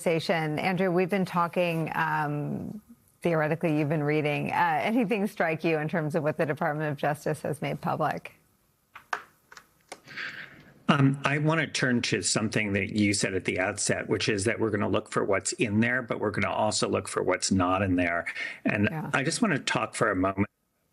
Conversation. Andrew, we've been talking, theoretically, you've been reading. Anything strike you in terms of what the Department of Justice has made public? I want to turn to something that you said at the outset, which is that we're going to look for what's in there, but we're going to also look for what's not in there. And I just want to talk for a moment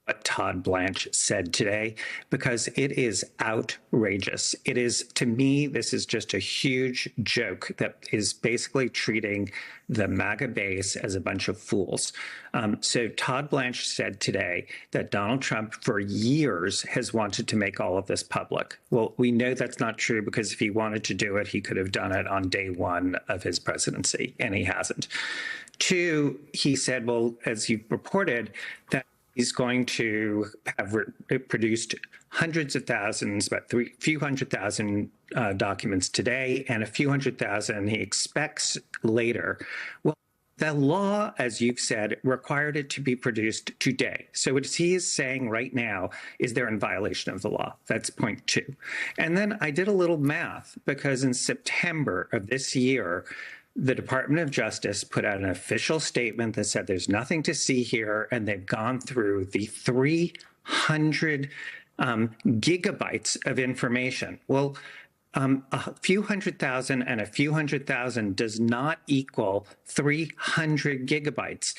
what Todd Blanche said today, because it is outrageous. It is, to me, this is just a huge joke that is basically treating the MAGA base as a bunch of fools. So Todd Blanche said today that Donald Trump for years has wanted to make all of this public. Well, we know that's not true, because if he wanted to do it, he could have done it on day one of his presidency, and he hasn't. Two, he said, well, as you reported, that he's going to have produced hundreds of thousands, about a few hundred thousand documents today, and a few hundred thousand he expects later. Well, the law, as you've said, required it to be produced today. So what he is saying right now is they're in violation of the law. That's point two. And then I did a little math, because in September of this year, the Department of Justice put out an official statement that said there's nothing to see here, and they've gone through the 300 gigabytes of information. Well, a few hundred thousand and a few hundred thousand does not equal 300 gigabytes.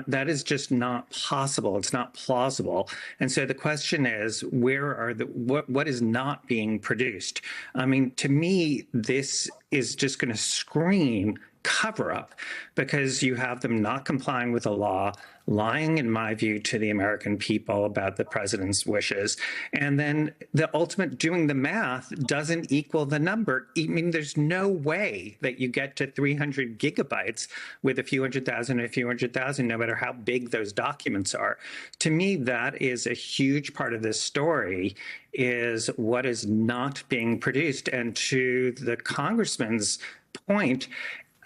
That is just not possible. It's not plausible. And so the question is, where are what is not being produced? I mean, to me, this is just going to scream cover up, because you have them not complying with the law, lying, in my view, to the American people about the president's wishes, and then the ultimate doing the math doesn't equal the number. I mean, there's no way that you get to 300 gigabytes with a few hundred thousand, no matter how big those documents are. To me, that is a huge part of this story, is what is not being produced. And to the congressman's point,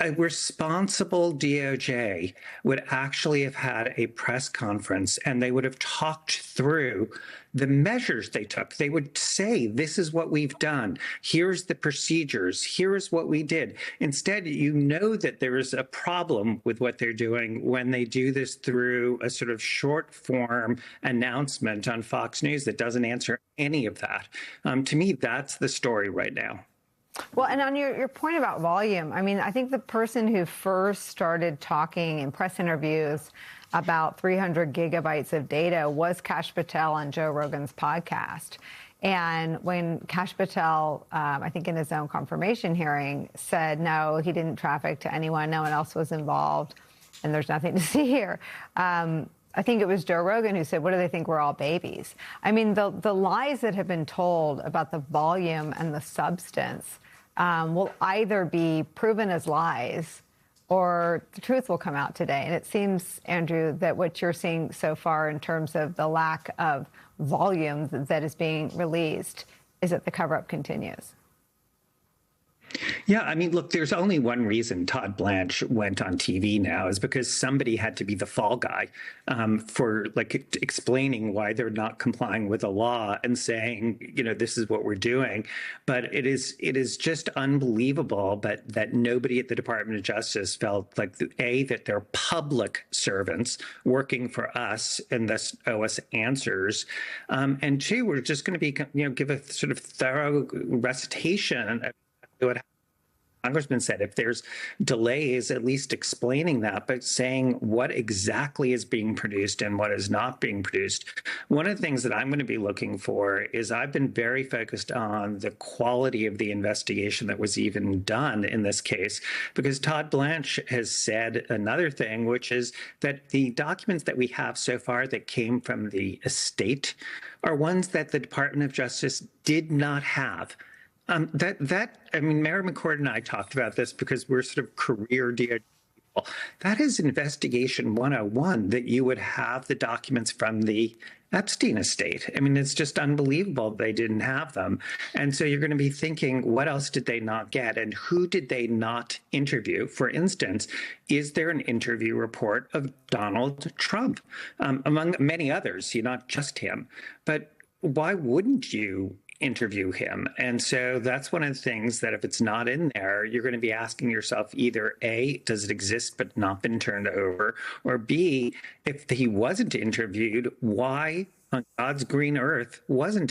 a responsible DOJ would actually have had a press conference, and they would have talked through the measures they took. They would say, this is what we've done. Here's the procedures. Here's what we did. Instead, you know that there is a problem with what they're doing when they do this through a sort of short form announcement on Fox News that doesn't answer any of that. To me, that's the story right now. Well, and on your point about volume, I mean, I think the person who first started talking in press interviews about 300 gigabytes of data was Kash Patel on Joe Rogan's podcast. And when Kash Patel, I think in his own confirmation hearing, said, no, he didn't traffic to anyone, no one else was involved, and there's nothing to see here. I think it was Joe Rogan who said, what do they think, we're all babies? I mean, the lies that have been told about the volume and the substance will either be proven as lies or the truth will come out today. And it seems, Andrew, that what you're seeing so far in terms of the lack of volume that is being released is that the cover-up continues. Yeah, I mean, look, there's only one reason Todd Blanche went on TV now, is because somebody had to be the fall guy for like explaining why they're not complying with the law and saying, you know, this is what we're doing. But it is just unbelievable that nobody at the Department of Justice felt like, that they're public servants working for us and thus owe us answers. And two, we're just going to be, give a sort of thorough recitation of what Congressman said. If there's delays, at least explaining that, but saying what exactly is being produced and what is not being produced. One of the things that I'm going to be looking for is, I've been very focused on the quality of the investigation that was even done in this case, because Todd Blanche has said another thing, which is that the documents that we have so far that came from the estate are ones that the Department of Justice did not have. I mean, Mary McCord and I talked about this because we're sort of career DOJ people. That is investigation 101, that you would have the documents from the Epstein estate. I mean, it's just unbelievable they didn't have them. And so you're going to be thinking, what else did they not get? And who did they not interview? For instance, is there an interview report of Donald Trump, among many others, not just him? But why wouldn't you interview him. And so that's one of the things that if it's not in there, you're going to be asking yourself either A, does it exist but not been turned over? Or B, if he wasn't interviewed, why on God's green earth wasn't